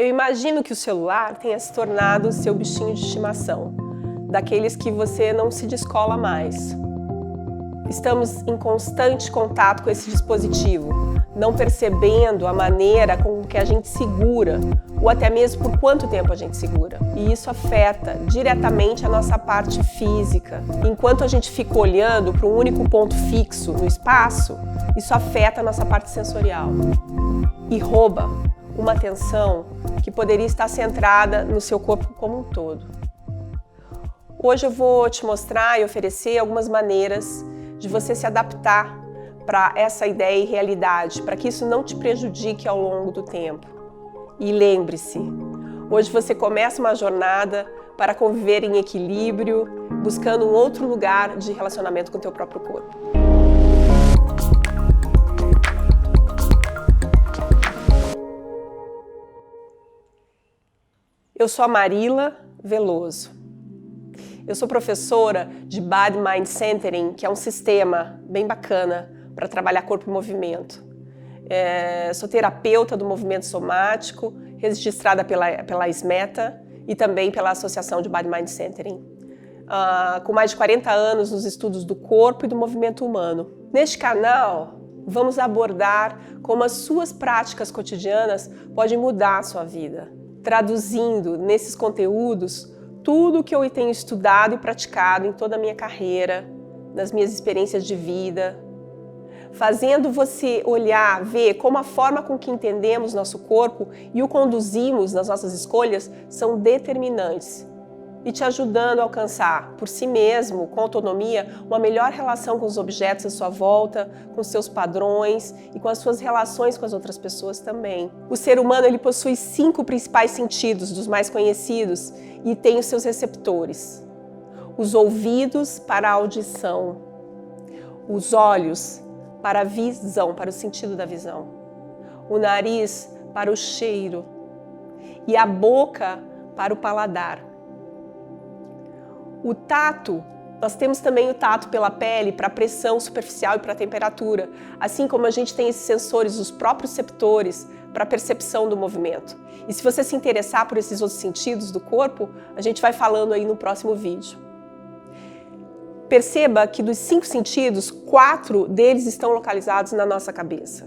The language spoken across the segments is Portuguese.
Eu imagino que o celular tenha se tornado o seu bichinho de estimação, daqueles que você não se descola mais. Estamos em constante contato com esse dispositivo, não percebendo a maneira com que a gente segura, ou até mesmo por quanto tempo a gente segura. E isso afeta diretamente a nossa parte física. Enquanto a gente fica olhando para um único ponto fixo no espaço, isso afeta a nossa parte sensorial e rouba uma atenção que poderia estar centrada no seu corpo como um todo. Hoje eu vou te mostrar e oferecer algumas maneiras de você se adaptar para essa ideia e realidade, para que isso não te prejudique ao longo do tempo. E lembre-se, hoje você começa uma jornada para conviver em equilíbrio, buscando um outro lugar de relacionamento com o teu próprio corpo. Eu sou a Marila Veloso. Eu sou professora de Body Mind Centering, que é um sistema bem bacana para trabalhar corpo e movimento. Sou terapeuta do movimento somático, registrada pela SMETA e também pela Associação de Body Mind Centering. Com mais de 40 anos nos estudos do corpo e do movimento humano. Neste canal, vamos abordar como as suas práticas cotidianas podem mudar a sua vida, traduzindo nesses conteúdos tudo o que eu tenho estudado e praticado em toda a minha carreira, nas minhas experiências de vida, fazendo você olhar, ver como a forma com que entendemos nosso corpo e o conduzimos nas nossas escolhas são determinantes e te ajudando a alcançar por si mesmo, com autonomia, uma melhor relação com os objetos à sua volta, com seus padrões e com as suas relações com as outras pessoas também. O ser humano ele possui 5 principais sentidos, dos mais conhecidos, e tem os seus receptores. Os ouvidos para a audição, os olhos para a visão, para o sentido da visão, o nariz para o cheiro e a boca para o paladar. O tato, nós temos também o tato pela pele para a pressão superficial e para a temperatura, assim como a gente tem esses sensores, os próprios receptores, para a percepção do movimento. E se você se interessar por esses outros sentidos do corpo, a gente vai falando aí no próximo vídeo. Perceba que dos 5 sentidos, 4 deles estão localizados na nossa cabeça.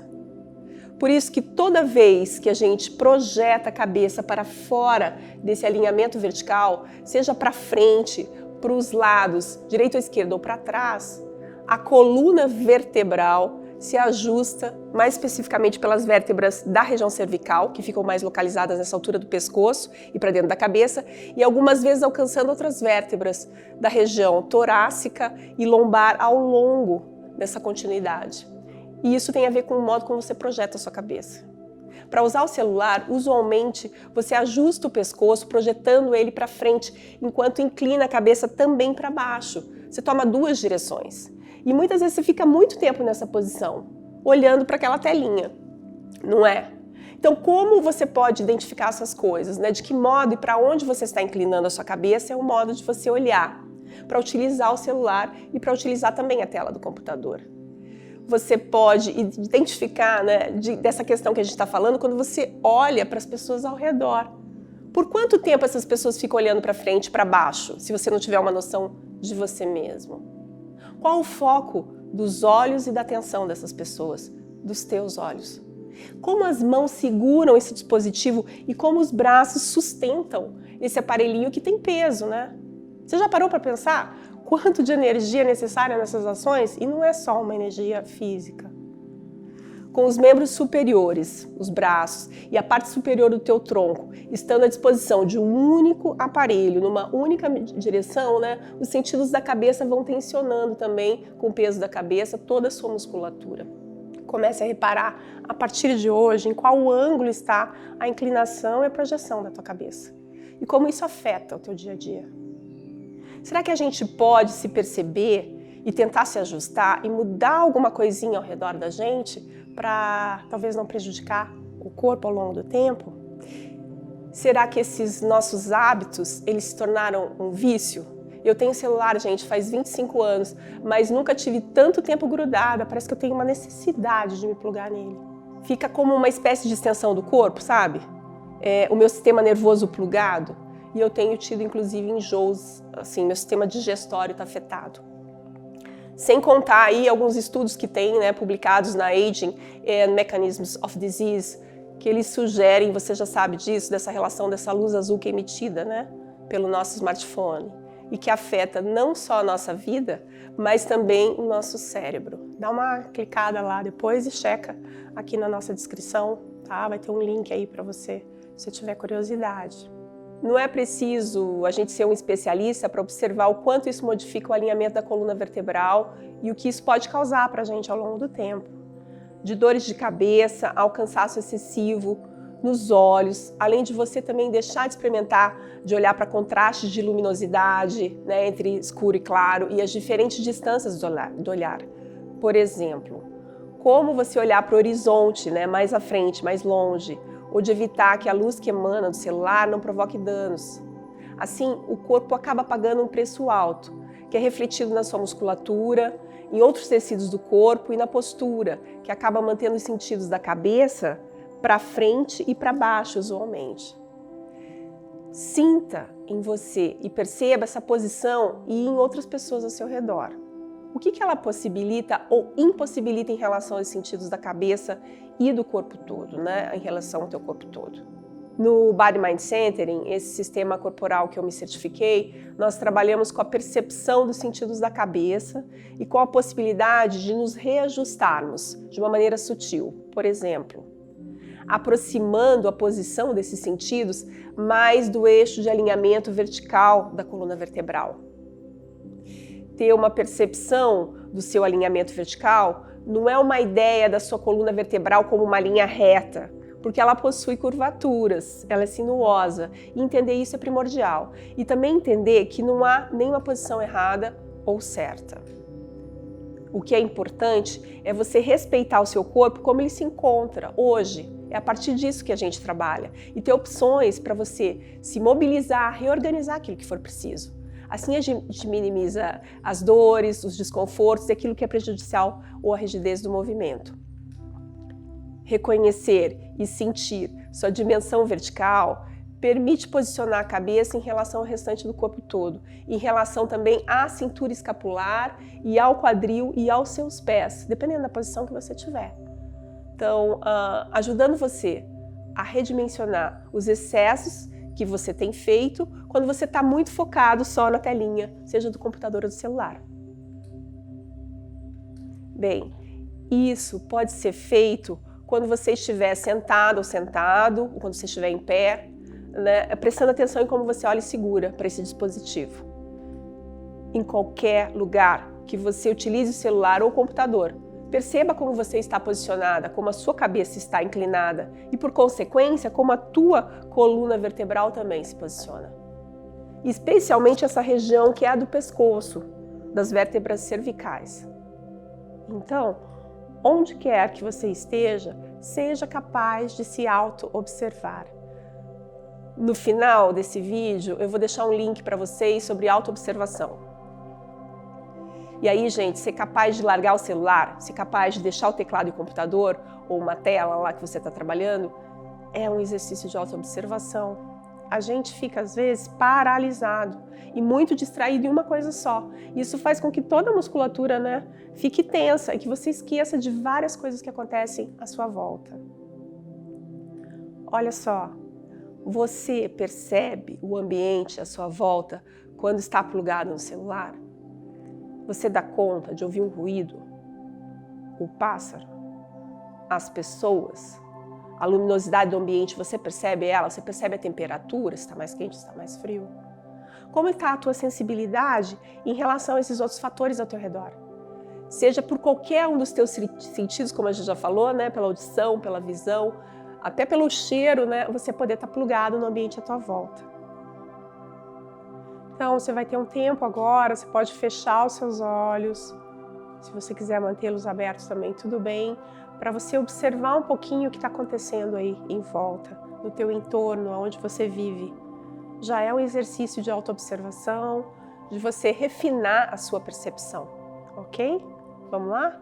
Por isso que toda vez que a gente projeta a cabeça para fora desse alinhamento vertical, seja para frente, para os lados, direita ou esquerda ou para trás, a coluna vertebral se ajusta mais especificamente pelas vértebras da região cervical, que ficam mais localizadas nessa altura do pescoço e para dentro da cabeça, e algumas vezes alcançando outras vértebras da região torácica e lombar ao longo dessa continuidade. E isso tem a ver com o modo como você projeta a sua cabeça. Para usar o celular, usualmente você ajusta o pescoço projetando ele para frente, enquanto inclina a cabeça também para baixo. Você toma 2 direções. E muitas vezes você fica muito tempo nessa posição, olhando para aquela telinha, não é? Então, como você pode identificar essas coisas, né? De que modo e para onde você está inclinando a sua cabeça é um modo de você olhar, para utilizar o celular e para utilizar também a tela do computador. Você pode identificar, né, dessa questão que a gente está falando quando você olha para as pessoas ao redor. Por quanto tempo essas pessoas ficam olhando para frente e para baixo, se você não tiver uma noção de você mesmo? Qual o foco dos olhos e da atenção dessas pessoas, dos teus olhos? Como as mãos seguram esse dispositivo e como os braços sustentam esse aparelhinho que tem peso, né? Você já parou para pensar quanto de energia é necessária nessas ações? E não é só uma energia física. Com os membros superiores, os braços e a parte superior do teu tronco, estando à disposição de um único aparelho, numa única direção, né, os sentidos da cabeça vão tensionando também, com o peso da cabeça, toda a sua musculatura. Comece a reparar, a partir de hoje, em qual ângulo está a inclinação e a projeção da tua cabeça. E como isso afeta o teu dia a dia. Será que a gente pode se perceber e tentar se ajustar e mudar alguma coisinha ao redor da gente para talvez não prejudicar o corpo ao longo do tempo? Será que esses nossos hábitos, eles se tornaram um vício? Eu tenho celular, gente, faz 25 anos, mas nunca tive tanto tempo grudada, parece que eu tenho uma necessidade de me plugar nele. Fica como uma espécie de extensão do corpo, sabe? o meu sistema nervoso plugado, e eu tenho tido inclusive enjoos, assim, meu sistema digestório está afetado. Sem contar aí alguns estudos que tem, né, publicados na Aging and Mechanisms of Disease, que eles sugerem, você já sabe disso, dessa relação dessa luz azul que é emitida, né, pelo nosso smartphone, e que afeta não só a nossa vida, mas também o nosso cérebro. Dá uma clicada lá depois e checa aqui na nossa descrição, tá? Vai ter um link aí para você, se tiver curiosidade. Não é preciso a gente ser um especialista para observar o quanto isso modifica o alinhamento da coluna vertebral e o que isso pode causar para a gente ao longo do tempo. De dores de cabeça ao cansaço excessivo nos olhos, além de você também deixar de experimentar, de olhar para contrastes de luminosidade, né, entre escuro e claro e as diferentes distâncias do olhar. Por exemplo, como você olhar para o horizonte, né, mais à frente, mais longe, ou de evitar que a luz que emana do celular não provoque danos. Assim, o corpo acaba pagando um preço alto, que é refletido na sua musculatura, em outros tecidos do corpo e na postura, que acaba mantendo os sentidos da cabeça para frente e para baixo, usualmente. Sinta em você e perceba essa posição e em outras pessoas ao seu redor. O que ela possibilita ou impossibilita em relação aos sentidos da cabeça e do corpo todo, né? Em relação ao teu corpo todo. No Body Mind Centering, esse sistema corporal que eu me certifiquei, nós trabalhamos com a percepção dos sentidos da cabeça e com a possibilidade de nos reajustarmos de uma maneira sutil. Por exemplo, aproximando a posição desses sentidos mais do eixo de alinhamento vertical da coluna vertebral. Ter uma percepção do seu alinhamento vertical não é uma ideia da sua coluna vertebral como uma linha reta, porque ela possui curvaturas, ela é sinuosa, e entender isso é primordial. E também entender que não há nenhuma posição errada ou certa. O que é importante é você respeitar o seu corpo como ele se encontra hoje. É a partir disso que a gente trabalha. E ter opções para você se mobilizar, reorganizar aquilo que for preciso. Assim a gente minimiza as dores, os desconfortos e aquilo que é prejudicial ou a rigidez do movimento. Reconhecer e sentir sua dimensão vertical permite posicionar a cabeça em relação ao restante do corpo todo, em relação também à cintura escapular e ao quadril e aos seus pés, dependendo da posição que você tiver. Então, ajudando você a redimensionar os excessos que você tem feito quando você está muito focado só na telinha, seja do computador ou do celular. Bem, isso pode ser feito quando você estiver sentado ou sentado, ou quando você estiver em pé, né, prestando atenção em como você olha e segura para esse dispositivo. Em qualquer lugar que você utilize o celular ou o computador, perceba como você está posicionada, como a sua cabeça está inclinada e, por consequência, como a tua coluna vertebral também se posiciona. Especialmente essa região que é a do pescoço, das vértebras cervicais. Então, onde quer que você esteja, seja capaz de se auto-observar. No final desse vídeo, eu vou deixar um link para vocês sobre auto-observação. E aí, gente, ser capaz de largar o celular, ser capaz de deixar o teclado e o computador, ou uma tela lá que você está trabalhando, é um exercício de auto-observação. A gente fica, às vezes, paralisado e muito distraído em uma coisa só. Isso faz com que toda a musculatura, né, fique tensa e que você esqueça de várias coisas que acontecem à sua volta. Olha só, você percebe o ambiente à sua volta quando está plugado no celular? Você dá conta de ouvir um ruído? O pássaro? As pessoas? A luminosidade do ambiente, você percebe ela? Você percebe a temperatura? Se está mais quente, se está mais frio? Como está a tua sensibilidade em relação a esses outros fatores ao teu redor? Seja por qualquer um dos teus sentidos, como a gente já falou, né? Pela audição, pela visão, até pelo cheiro, né? Você poder estar plugado no ambiente à tua volta. Então, você vai ter um tempo agora, você pode fechar os seus olhos. Se você quiser mantê-los abertos também, tudo bem. Para você observar um pouquinho o que está acontecendo aí em volta, no teu entorno, onde você vive. Já é um exercício de autoobservação, de você refinar a sua percepção, ok? Vamos lá?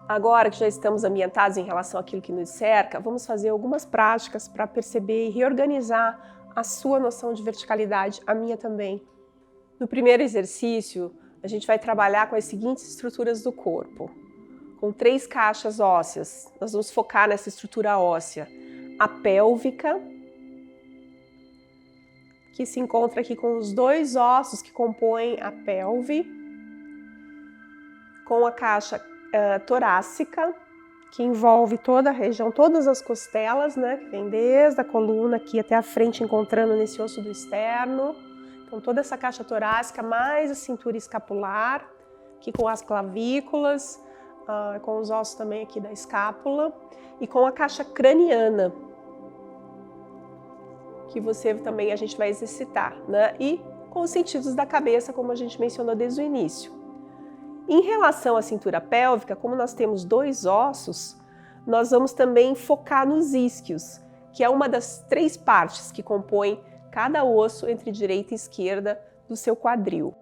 Agora que já estamos ambientados em relação àquilo que nos cerca, vamos fazer algumas práticas para perceber e reorganizar a sua noção de verticalidade, a minha também. No primeiro exercício, a gente vai trabalhar com as seguintes estruturas do corpo, com 3 caixas ósseas. Nós vamos focar nessa estrutura óssea. A pélvica, que se encontra aqui com os 2 ossos que compõem a pelve, com a caixa torácica, que envolve toda a região, todas as costelas, né, que vem desde a coluna aqui até a frente, encontrando nesse osso do externo. Então toda essa caixa torácica, mais a cintura escapular, aqui com as clavículas, com os ossos também aqui da escápula, e com a caixa craniana, que a gente vai exercitar, né? E com os sentidos da cabeça, como a gente mencionou desde o início. Em relação à cintura pélvica, como nós temos 2 ossos, nós vamos também focar nos isquios, que é uma das 3 partes que compõem cada osso entre direita e esquerda do seu quadril.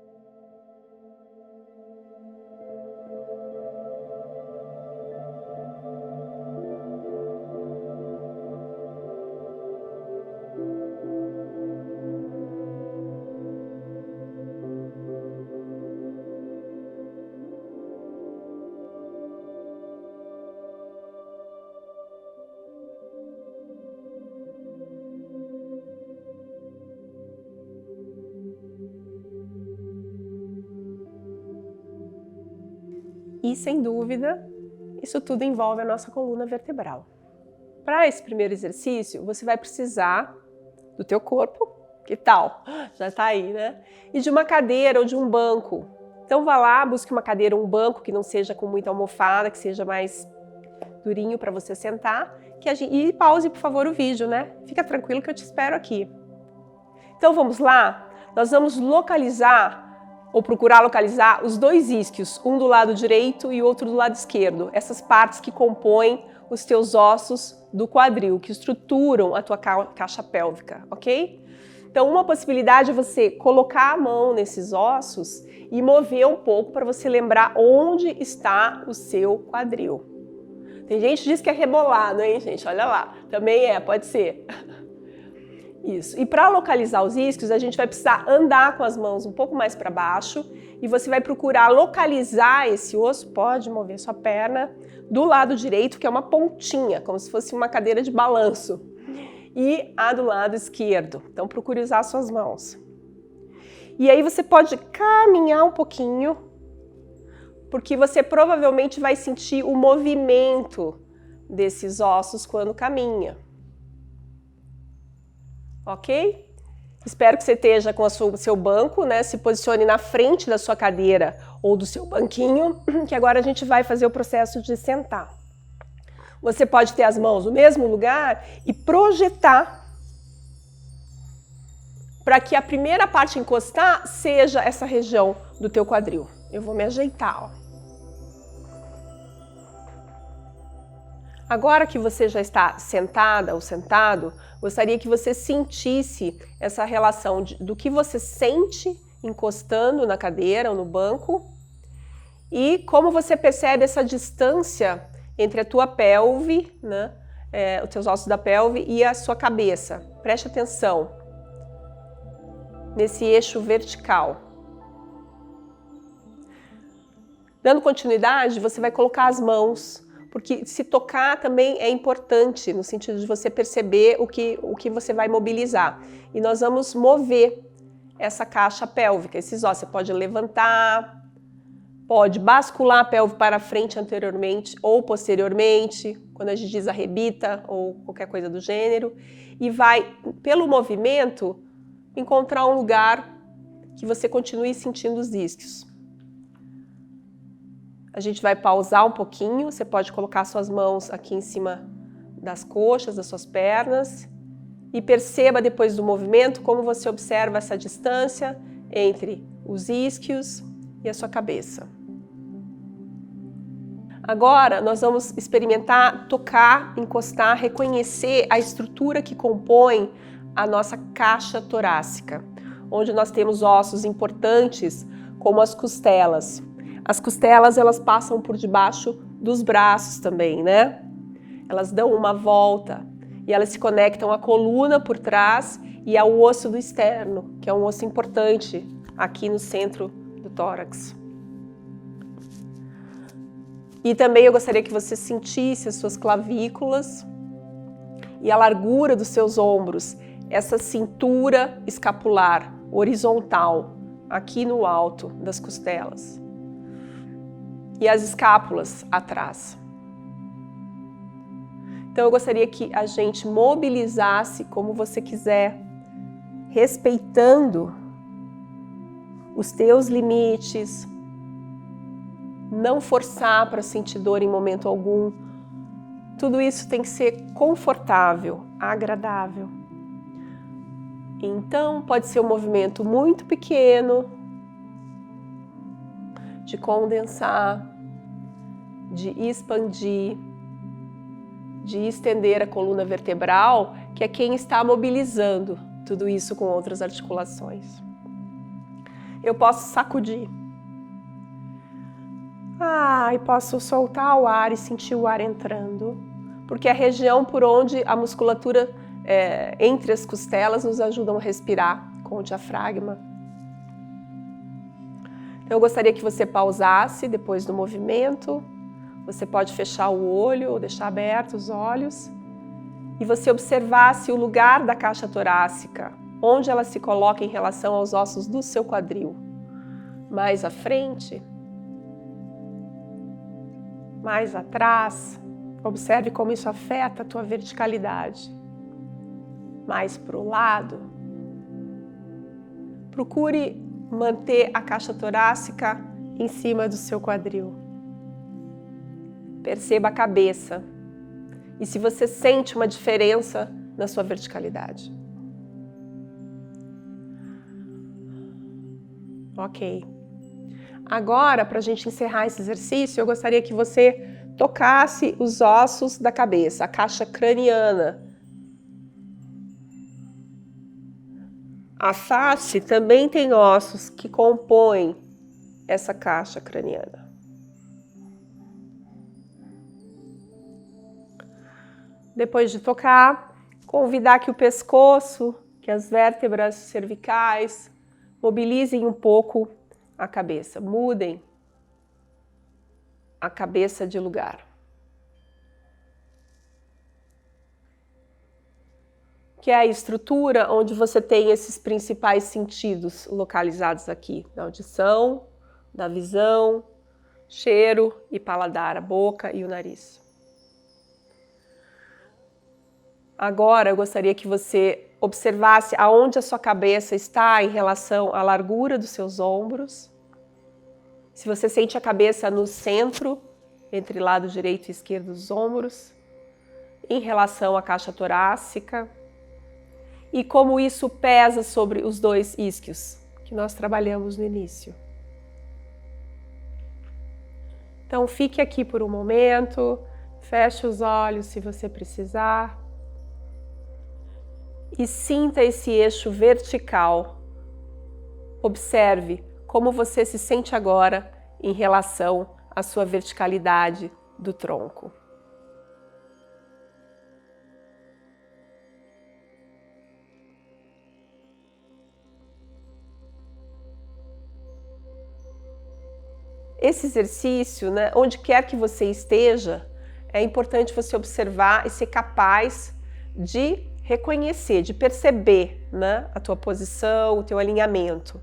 E, sem dúvida, isso tudo envolve a nossa coluna vertebral. Para esse primeiro exercício, você vai precisar do teu corpo, que tal? Já está aí, né? E de uma cadeira ou de um banco. Então vá lá, busque uma cadeira ou um banco que não seja com muita almofada, que seja mais durinho para você sentar. E pause, por favor, o vídeo, né? Fica tranquilo que eu te espero aqui. Então vamos lá? Nós vamos procurar localizar os 2 isquios, um do lado direito e outro do lado esquerdo, essas partes que compõem os teus ossos do quadril, que estruturam a tua caixa pélvica, ok? Então, uma possibilidade é você colocar a mão nesses ossos e mover um pouco para você lembrar onde está o seu quadril. Tem gente que diz que é rebolado, hein, gente? Olha lá, também pode ser. Isso. E para localizar os isquios, a gente vai precisar andar com as mãos um pouco mais para baixo e você vai procurar localizar esse osso, pode mover sua perna, do lado direito, que é uma pontinha, como se fosse uma cadeira de balanço, e a do lado esquerdo. Então procure usar suas mãos. E aí você pode caminhar um pouquinho, porque você provavelmente vai sentir o movimento desses ossos quando caminha. Ok? Espero que você esteja com o seu banco, né? Se posicione na frente da sua cadeira ou do seu banquinho, que agora a gente vai fazer o processo de sentar. Você pode ter as mãos no mesmo lugar e projetar para que a primeira parte a encostar seja essa região do teu quadril. Eu vou me ajeitar, ó. Agora que você já está sentada ou sentado, gostaria que você sentisse essa relação do que você sente encostando na cadeira ou no banco e como você percebe essa distância entre a tua pelve, né, os teus ossos da pelve e a sua cabeça. Preste atenção nesse eixo vertical. Dando continuidade, você vai colocar as mãos, porque se tocar também é importante, no sentido de você perceber o que você vai mobilizar. E nós vamos mover essa caixa pélvica, esses ossos. Você pode levantar, pode bascular a pelve para frente anteriormente ou posteriormente, quando a gente diz arrebita ou qualquer coisa do gênero, e vai, pelo movimento, encontrar um lugar que você continue sentindo os isquios. A gente vai pausar um pouquinho, você pode colocar suas mãos aqui em cima das coxas, das suas pernas e perceba depois do movimento como você observa essa distância entre os isquios e a sua cabeça. Agora nós vamos experimentar tocar, encostar, reconhecer a estrutura que compõe a nossa caixa torácica, onde nós temos ossos importantes como as costelas. As costelas, elas passam por debaixo dos braços também, né? Elas dão uma volta e elas se conectam à coluna por trás e ao osso do externo, que é um osso importante aqui no centro do tórax. E também eu gostaria que você sentisse as suas clavículas e a largura dos seus ombros, essa cintura escapular horizontal, aqui no alto das costelas. E as escápulas atrás. Então eu gostaria que a gente mobilizasse como você quiser, respeitando os teus limites, não forçar para sentir dor em momento algum. Tudo isso tem que ser confortável, agradável. Então pode ser um movimento muito pequeno, de condensar, de expandir, de estender a coluna vertebral, que é quem está mobilizando tudo isso com outras articulações. Eu posso sacudir. E posso soltar o ar e sentir o ar entrando, porque é a região por onde a musculatura entre as costelas nos ajuda a respirar com o diafragma. Então eu gostaria que você pausasse depois do movimento. Você pode fechar o olho ou deixar abertos os olhos e você observasse o lugar da caixa torácica, onde ela se coloca em relação aos ossos do seu quadril. Mais à frente, mais atrás. Observe como isso afeta a tua verticalidade. Mais para o lado. Procure manter a caixa torácica em cima do seu quadril. Perceba a cabeça e se você sente uma diferença na sua verticalidade. Ok. Agora, para a gente encerrar esse exercício, eu gostaria que você tocasse os ossos da cabeça, a caixa craniana. A face também tem ossos que compõem essa caixa craniana. Depois de tocar, convidar que o pescoço, que as vértebras cervicais mobilizem um pouco a cabeça, mudem a cabeça de lugar. Que é a estrutura onde você tem esses principais sentidos localizados aqui, da audição, da visão, cheiro e paladar, a boca e o nariz. Agora eu gostaria que você observasse aonde a sua cabeça está em relação à largura dos seus ombros. Se você sente a cabeça no centro, entre lado direito e esquerdo dos ombros, em relação à caixa torácica, e como isso pesa sobre os dois isquios que nós trabalhamos no início. Então fique aqui por um momento, feche os olhos se você precisar e sinta esse eixo vertical. Observe como você se sente agora em relação à sua verticalidade do tronco. Esse exercício, né, onde quer que você esteja, é importante você observar e ser capaz de reconhecer, de perceber, né, a tua posição, o teu alinhamento.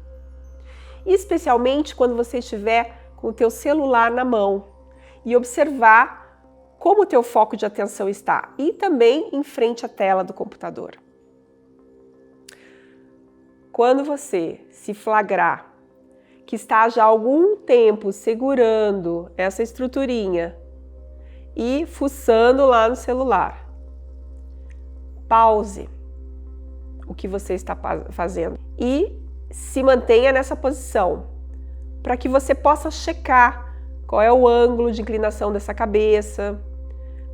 E especialmente quando você estiver com o teu celular na mão e observar como o teu foco de atenção está e também em frente à tela do computador. Quando você se flagrar que está já há algum tempo segurando essa estruturinha e fuçando lá no celular, pause o que você está fazendo e se mantenha nessa posição para que você possa checar qual é o ângulo de inclinação dessa cabeça,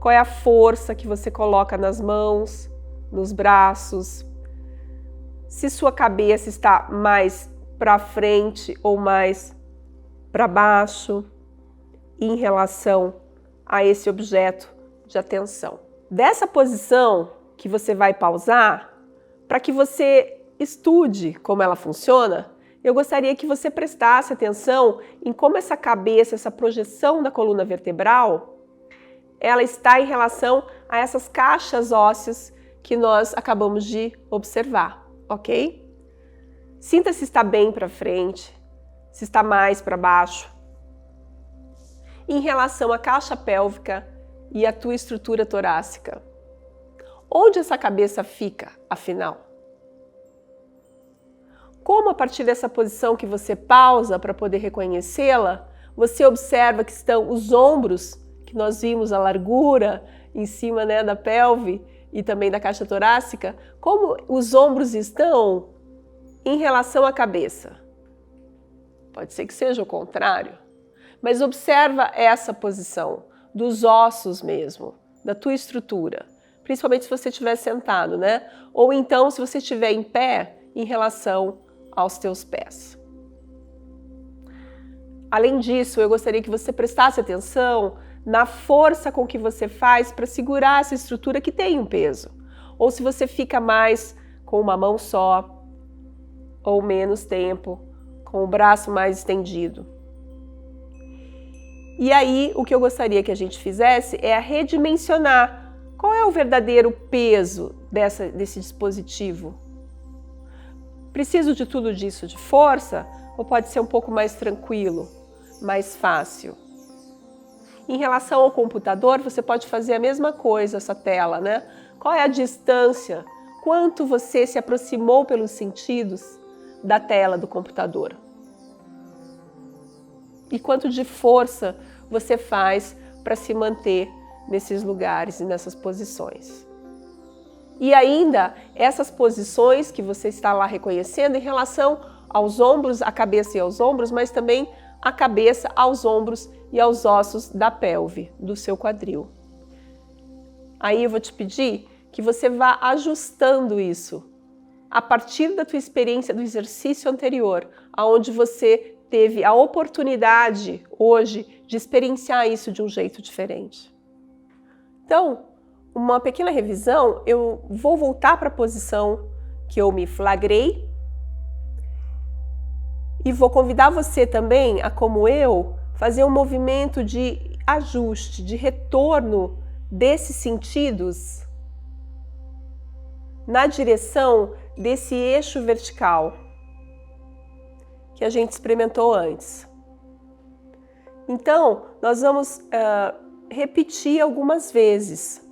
qual é a força que você coloca nas mãos, nos braços, se sua cabeça está mais para frente ou mais para baixo em relação a esse objeto de atenção. Dessa posição que você vai pausar, para que você estude como ela funciona, eu gostaria que você prestasse atenção em como essa cabeça, essa projeção da coluna vertebral, ela está em relação a essas caixas ósseas que nós acabamos de observar, ok? Sinta se está bem para frente, se está mais para baixo. Em relação à caixa pélvica e à tua estrutura torácica. Onde essa cabeça fica, afinal? Como a partir dessa posição que você pausa para poder reconhecê-la, você observa que estão os ombros, que nós vimos a largura em cima, né, da pelve e também da caixa torácica, como os ombros estão em relação à cabeça? Pode ser que seja o contrário, mas observa essa posição dos ossos mesmo, da tua estrutura, principalmente se você estiver sentado, né? Ou então se você estiver em pé em relação aos teus pés. Além disso, eu gostaria que você prestasse atenção na força com que você faz para segurar essa estrutura que tem um peso. Ou se você fica mais com uma mão só, ou menos tempo, com o braço mais estendido. E aí, o que eu gostaria que a gente fizesse é redimensionar qual é o verdadeiro peso desse dispositivo. Preciso de tudo disso de força ou pode ser um pouco mais tranquilo, mais fácil? Em relação ao computador, você pode fazer a mesma coisa, essa tela, né? Qual é a distância? Quanto você se aproximou pelos sentidos da tela do computador? E quanto de força você faz para se manter nesses lugares e nessas posições? E ainda, essas posições que você está lá reconhecendo em relação aos ombros, a cabeça e aos ombros, mas também a cabeça aos ombros e aos ossos da pelve, do seu quadril. Aí eu vou te pedir que você vá ajustando isso a partir da tua experiência do exercício anterior, aonde você teve a oportunidade hoje de experienciar isso de um jeito diferente. Então, uma pequena revisão, eu vou voltar para a posição que eu me flagrei e vou convidar você também a, como eu, fazer um movimento de ajuste, de retorno desses sentidos na direção desse eixo vertical que a gente experimentou antes. Então, nós vamos repetir algumas vezes.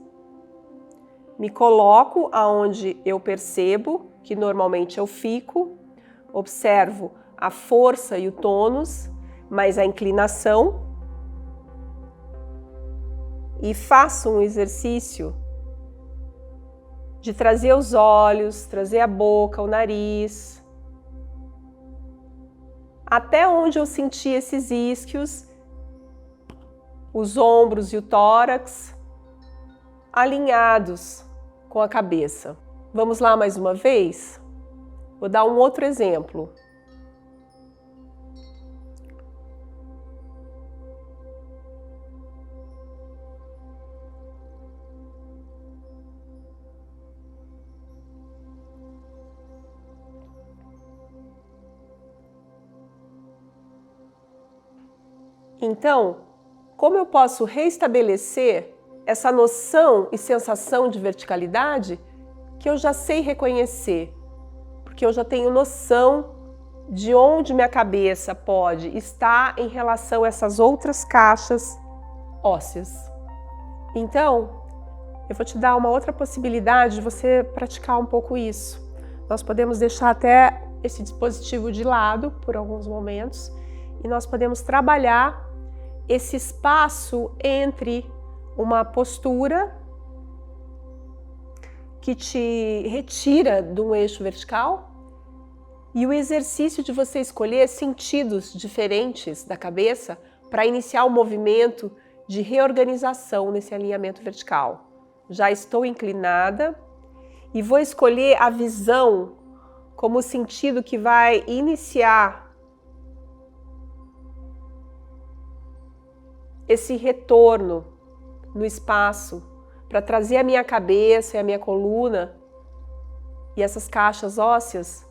Me coloco aonde eu percebo que normalmente eu fico, observo a força e o tônus, mas a inclinação, e faço um exercício de trazer os olhos, trazer a boca, o nariz, até onde eu senti esses isquios, os ombros e o tórax alinhados com a cabeça. Vamos lá mais uma vez? Vou dar um outro exemplo. Então, como eu posso reestabelecer essa noção e sensação de verticalidade que eu já sei reconhecer, porque eu já tenho noção de onde minha cabeça pode estar em relação a essas outras caixas ósseas. Então, eu vou te dar uma outra possibilidade de você praticar um pouco isso. Nós podemos deixar até esse dispositivo de lado por alguns momentos e nós podemos trabalhar esse espaço entre uma postura que te retira de um eixo vertical e o exercício de você escolher sentidos diferentes da cabeça para iniciar o movimento de reorganização nesse alinhamento vertical. Já estou inclinada e vou escolher a visão como o sentido que vai iniciar esse retorno no espaço, para trazer a minha cabeça e a minha coluna e essas caixas ósseas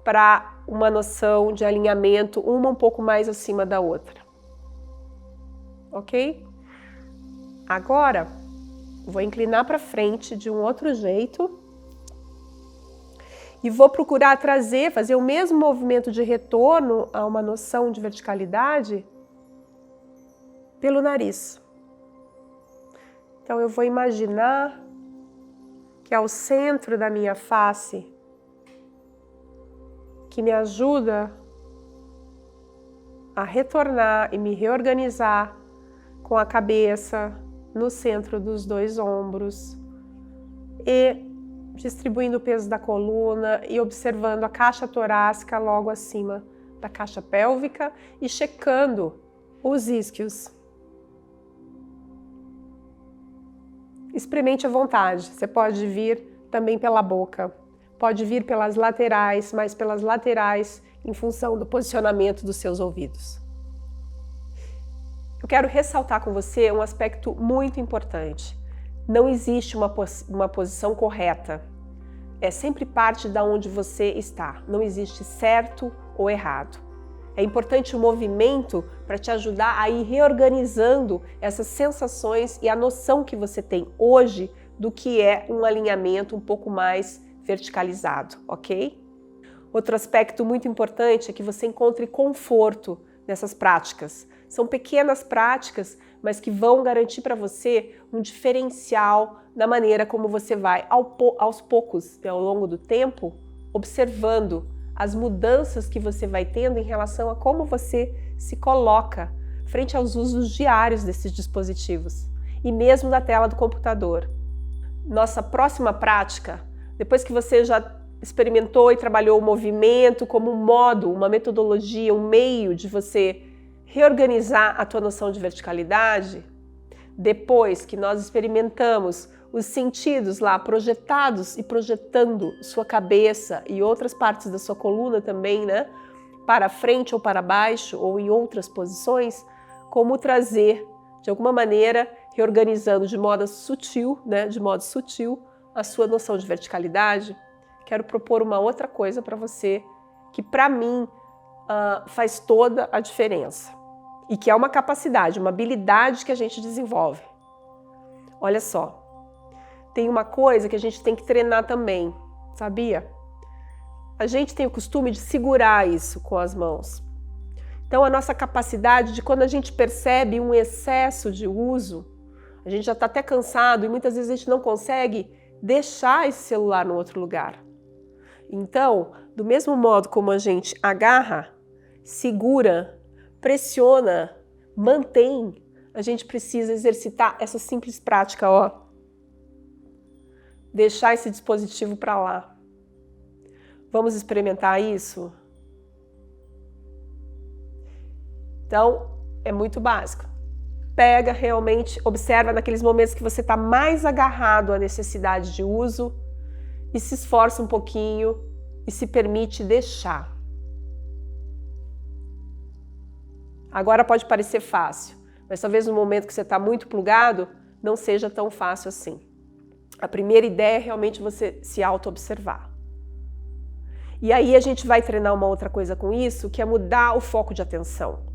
para uma noção de alinhamento, uma um pouco mais acima da outra. Ok? Agora, vou inclinar para frente de um outro jeito e vou procurar fazer o mesmo movimento de retorno a uma noção de verticalidade pelo nariz. Então eu vou imaginar que ao centro da minha face, que me ajuda a retornar e me reorganizar com a cabeça no centro dos dois ombros e distribuindo o peso da coluna e observando a caixa torácica logo acima da caixa pélvica e checando os isquios. Experimente à vontade, você pode vir também pela boca, pode vir pelas laterais, mas pelas laterais em função do posicionamento dos seus ouvidos. Eu quero ressaltar com você um aspecto muito importante. Não existe uma posição correta. É sempre parte de onde você está. Não existe certo ou errado. É importante o movimento para te ajudar a ir reorganizando essas sensações e a noção que você tem hoje do que é um alinhamento um pouco mais verticalizado, ok? Outro aspecto muito importante é que você encontre conforto nessas práticas. São pequenas práticas, mas que vão garantir para você um diferencial na maneira como você vai, aos poucos, ao longo do tempo, observando as mudanças que você vai tendo em relação a como você se coloca frente aos usos diários desses dispositivos e mesmo da tela do computador. Nossa próxima prática, depois que você já experimentou e trabalhou o movimento como um modo, uma metodologia, um meio de você reorganizar a tua noção de verticalidade, depois que nós experimentamos os sentidos lá projetados e projetando sua cabeça e outras partes da sua coluna também, né, para frente ou para baixo ou em outras posições, como trazer, de alguma maneira, reorganizando de modo sutil, a sua noção de verticalidade, quero propor uma outra coisa para você que, para mim, faz toda a diferença. E que é uma capacidade, uma habilidade que a gente desenvolve. Olha só, tem uma coisa que a gente tem que treinar também, sabia? A gente tem o costume de segurar isso com as mãos. Então, a nossa capacidade de, quando a gente percebe um excesso de uso, a gente já está até cansado e muitas vezes a gente não consegue deixar esse celular no outro lugar. Então, do mesmo modo como a gente agarra, segura, pressiona, mantém, a gente precisa exercitar essa simples prática, ó. Deixar esse dispositivo para lá. Vamos experimentar isso? Então, é muito básico. Pega realmente, observa naqueles momentos que você está mais agarrado à necessidade de uso e se esforça um pouquinho e se permite deixar. Agora pode parecer fácil, mas talvez no momento que você está muito plugado, não seja tão fácil assim. A primeira ideia é realmente você se auto-observar. E aí a gente vai treinar uma outra coisa com isso, que é mudar o foco de atenção.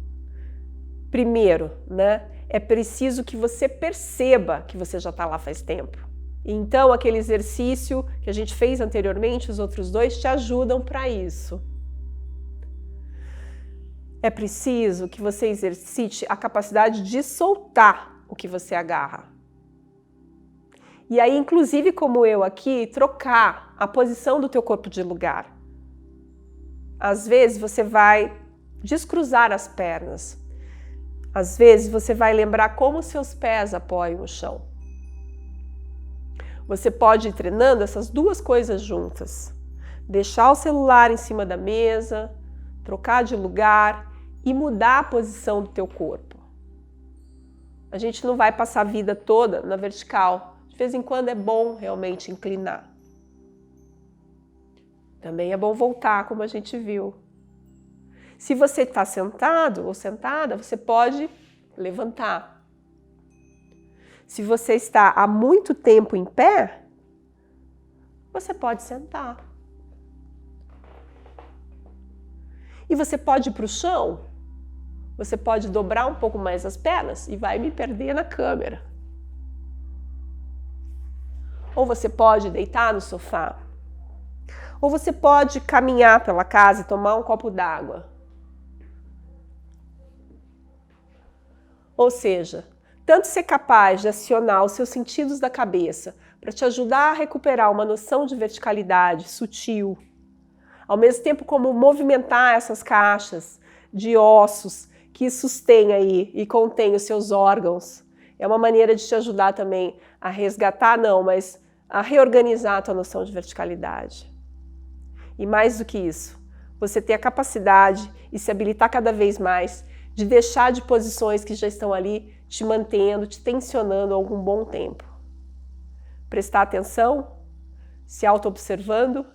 Primeiro, né, é preciso que você perceba que você já está lá faz tempo. Então, aquele exercício que a gente fez anteriormente, os outros dois, te ajudam para isso. É preciso que você exercite a capacidade de soltar o que você agarra. E aí, inclusive como eu aqui, trocar a posição do teu corpo de lugar. Às vezes você vai descruzar as pernas. Às vezes você vai lembrar como seus pés apoiam o chão. Você pode ir treinando essas duas coisas juntas. Deixar o celular em cima da mesa, trocar de lugar e mudar a posição do teu corpo. A gente não vai passar a vida toda na vertical. De vez em quando é bom realmente inclinar. Também é bom voltar, como a gente viu. Se você está sentado ou sentada, você pode levantar. Se você está há muito tempo em pé, você pode sentar. E você pode ir para o chão, você pode dobrar um pouco mais as pernas e vai me perder na câmera. Ou você pode deitar no sofá. Ou você pode caminhar pela casa e tomar um copo d'água. Ou seja, tanto ser capaz de acionar os seus sentidos da cabeça para te ajudar a recuperar uma noção de verticalidade sutil, ao mesmo tempo como movimentar essas caixas de ossos que sustêm aí e contêm os seus órgãos. É uma maneira de te ajudar também a resgatar, não, mas a reorganizar a tua noção de verticalidade. E mais do que isso, você ter a capacidade e se habilitar cada vez mais de deixar de posições que já estão ali te mantendo, te tensionando há algum bom tempo. Prestar atenção, se auto-observando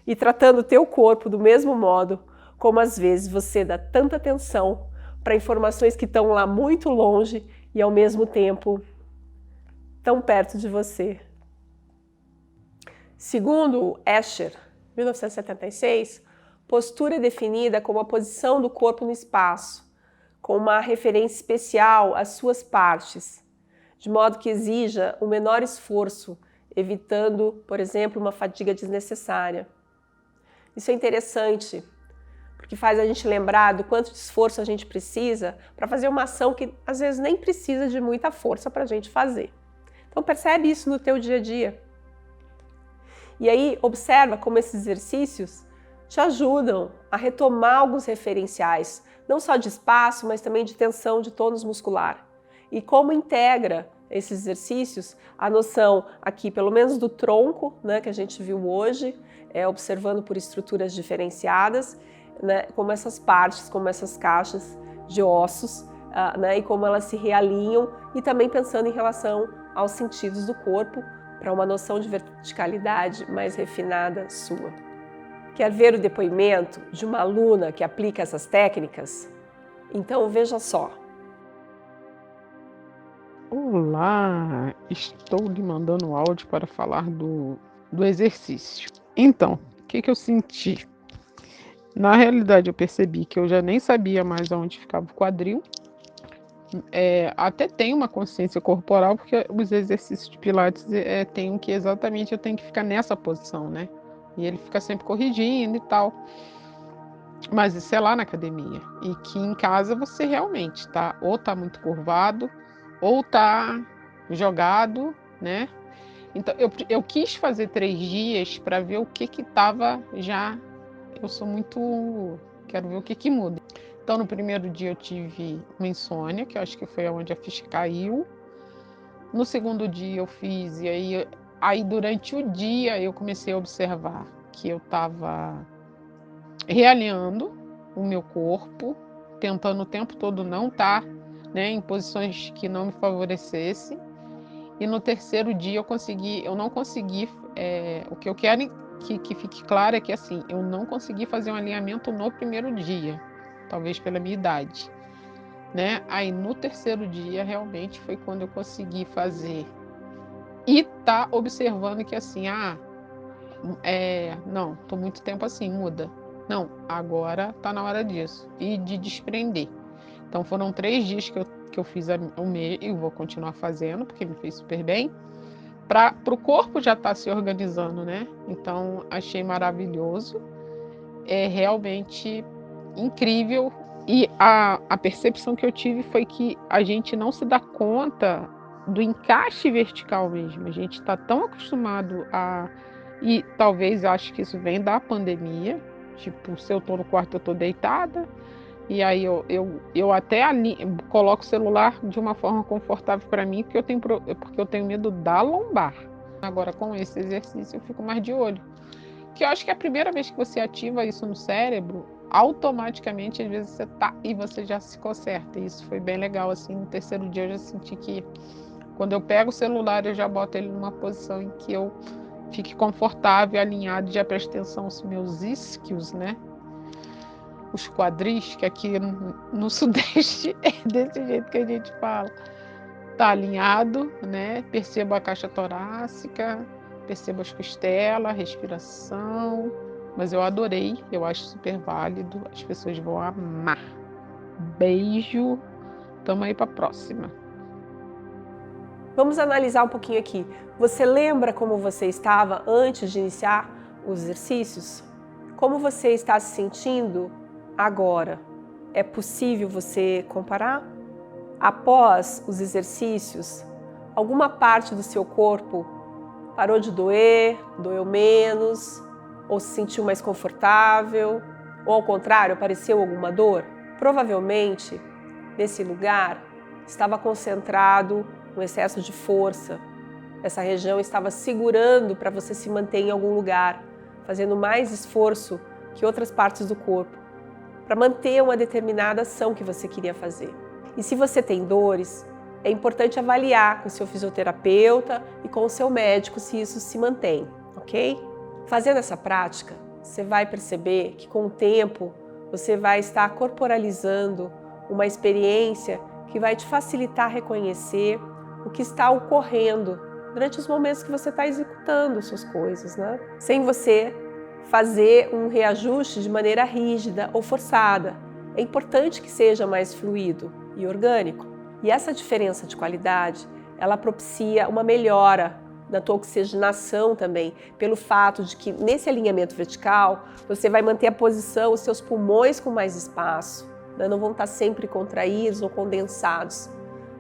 e tratando o teu corpo do mesmo modo como às vezes você dá tanta atenção para informações que estão lá muito longe e ao mesmo tempo tão perto de você. Segundo Escher, 1976, postura é definida como a posição do corpo no espaço, com uma referência especial às suas partes, de modo que exija o menor esforço, evitando, por exemplo, uma fadiga desnecessária. Isso é interessante, porque faz a gente lembrar do quanto de esforço a gente precisa para fazer uma ação que às vezes nem precisa de muita força para a gente fazer. Então percebe isso no teu dia a dia. E aí observa como esses exercícios te ajudam a retomar alguns referenciais, não só de espaço, mas também de tensão de tônus muscular. E como integra esses exercícios a noção aqui, pelo menos do tronco, né, que a gente viu hoje, observando por estruturas diferenciadas, né, como essas partes, como essas caixas de ossos, né, e como elas se realinham, e também pensando em relação aos sentidos do corpo, para uma noção de verticalidade mais refinada sua. Quer ver o depoimento de uma aluna que aplica essas técnicas? Então veja só. Olá, estou lhe mandando áudio para falar do exercício. Então, o que eu senti? Na realidade, eu percebi que eu já nem sabia mais aonde ficava o quadril. Até tenho uma consciência corporal, porque os exercícios de Pilates tem que exatamente eu tenho que ficar nessa posição, né? E ele fica sempre corrigindo e tal. Mas isso é lá na academia. E que em casa você realmente ou tá muito curvado, ou tá jogado, né? Então eu quis fazer 3 dias para ver o que tava já. Eu sou muito. Quero ver o que muda. Então no primeiro dia eu tive uma insônia, que eu acho que foi onde a ficha caiu. No segundo dia eu fiz, e aí durante o dia eu comecei a observar que eu estava realinhando o meu corpo, tentando o tempo todo não estar, né, em posições que não me favorecessem. E no terceiro dia eu não consegui, o que eu quero que fique claro é que assim, eu não consegui fazer um alinhamento no primeiro dia, talvez pela minha idade, né? Aí no terceiro dia realmente foi quando eu consegui fazer e tá observando que assim, não, tô muito tempo assim, muda. Não, agora tá na hora disso e de desprender. Então foram 3 dias que eu fiz o mês e vou continuar fazendo, porque me fez super bem. Para o corpo já estar se organizando, né? Então achei maravilhoso. É realmente incrível. E a percepção que eu tive foi que a gente não se dá conta do encaixe vertical mesmo. A gente está tão acostumado e talvez acho que isso vem da pandemia. Tipo, se eu estou no quarto, eu estou deitada. E aí eu até coloco o celular de uma forma confortável para mim, porque eu tenho medo da lombar. Agora com esse exercício eu fico mais de olho. Que eu acho que é a primeira vez que você ativa isso no cérebro, automaticamente às vezes você tá e você já se conserta. E isso foi bem legal assim. No terceiro dia eu já senti que quando eu pego o celular eu já boto ele numa posição em que eu fique confortável, alinhado, já presto atenção aos meus isquios, né? Os quadris, que aqui no Sudeste é desse jeito que a gente fala. tá alinhado, né? Perceba a caixa torácica, perceba as costelas, respiração. Mas eu adorei, eu acho super válido, as pessoas vão amar. Beijo, tamo aí pra próxima. Vamos analisar um pouquinho aqui. Você lembra como você estava antes de iniciar os exercícios? Como você está se sentindo agora? É possível você comparar? Após os exercícios, alguma parte do seu corpo parou de doer, doeu menos, ou se sentiu mais confortável, ou ao contrário, apareceu alguma dor? Provavelmente, nesse lugar, estava concentrado um excesso de força. Essa região estava segurando para você se manter em algum lugar, fazendo mais esforço que outras partes do corpo, para manter uma determinada ação que você queria fazer. E se você tem dores, é importante avaliar com o seu fisioterapeuta e com o seu médico se isso se mantém, ok? Fazendo essa prática, você vai perceber que com o tempo você vai estar corporalizando uma experiência que vai te facilitar reconhecer o que está ocorrendo durante os momentos que você está executando suas coisas, né? Sem você fazer um reajuste de maneira rígida ou forçada. É importante que seja mais fluido e orgânico. E essa diferença de qualidade, ela propicia uma melhora da tua oxigenação também, pelo fato de que nesse alinhamento vertical, você vai manter a posição, os seus pulmões com mais espaço, né? Não vão estar sempre contraídos ou condensados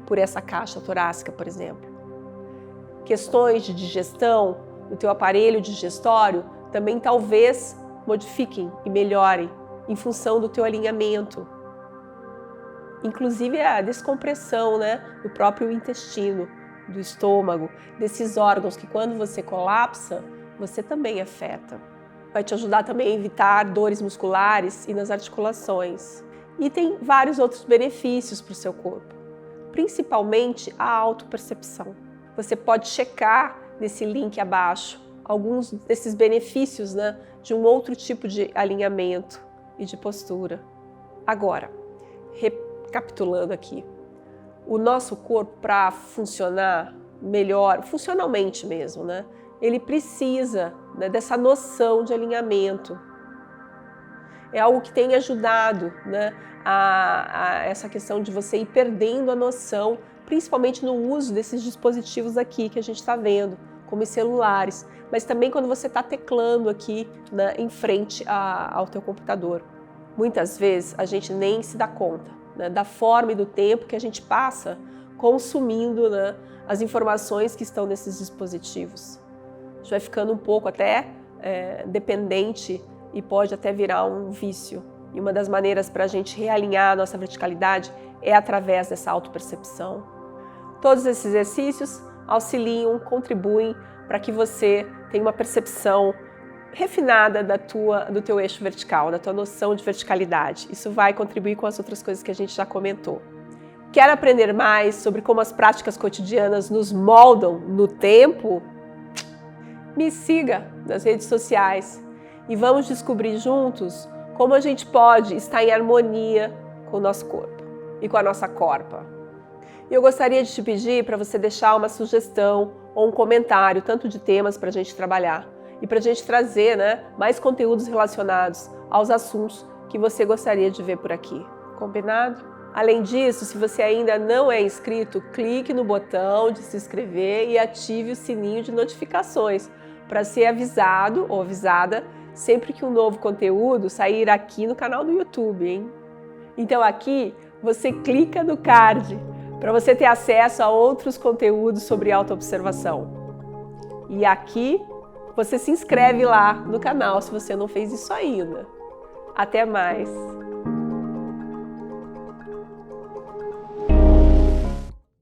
por essa caixa torácica, por exemplo. Questões de digestão, o teu aparelho digestório também talvez modifiquem e melhorem em função do teu alinhamento. Inclusive a descompressão, né, do próprio intestino, do estômago, desses órgãos que quando você colapsa, você também afeta. Vai te ajudar também a evitar dores musculares e nas articulações. E tem vários outros benefícios para o seu corpo, principalmente a autopercepção. Você pode checar nesse link abaixo alguns desses benefícios, né, de um outro tipo de alinhamento e de postura. Agora, recapitulando aqui, o nosso corpo, para funcionar melhor, funcionalmente mesmo, né, ele precisa, né, dessa noção de alinhamento. É algo que tem ajudado, né, a essa questão de você ir perdendo a noção, principalmente no uso desses dispositivos aqui que a gente está vendo, como os celulares, mas também quando você está teclando aqui, né, em frente ao teu computador. Muitas vezes a gente nem se dá conta, né, da forma e do tempo que a gente passa consumindo, né, as informações que estão nesses dispositivos. A gente vai ficando um pouco até dependente e pode até virar um vício. E uma das maneiras para a gente realinhar a nossa verticalidade é através dessa autopercepção. Todos esses exercícios auxiliam, contribuem para que você tenha uma percepção refinada do teu eixo vertical, da tua noção de verticalidade. Isso vai contribuir com as outras coisas que a gente já comentou. Quer aprender mais sobre como as práticas cotidianas nos moldam no tempo? Me siga nas redes sociais e vamos descobrir juntos como a gente pode estar em harmonia com o nosso corpo e com a nossa corpa. E eu gostaria de te pedir para você deixar uma sugestão ou um comentário, tanto de temas para a gente trabalhar e para a gente trazer, né, mais conteúdos relacionados aos assuntos que você gostaria de ver por aqui. Combinado? Além disso, se você ainda não é inscrito, clique no botão de se inscrever e ative o sininho de notificações para ser avisado ou avisada sempre que um novo conteúdo sair aqui no canal do YouTube, hein? Então aqui você clica no card para você ter acesso a outros conteúdos sobre autoobservação. E aqui você se inscreve lá no canal se você não fez isso ainda. Até mais!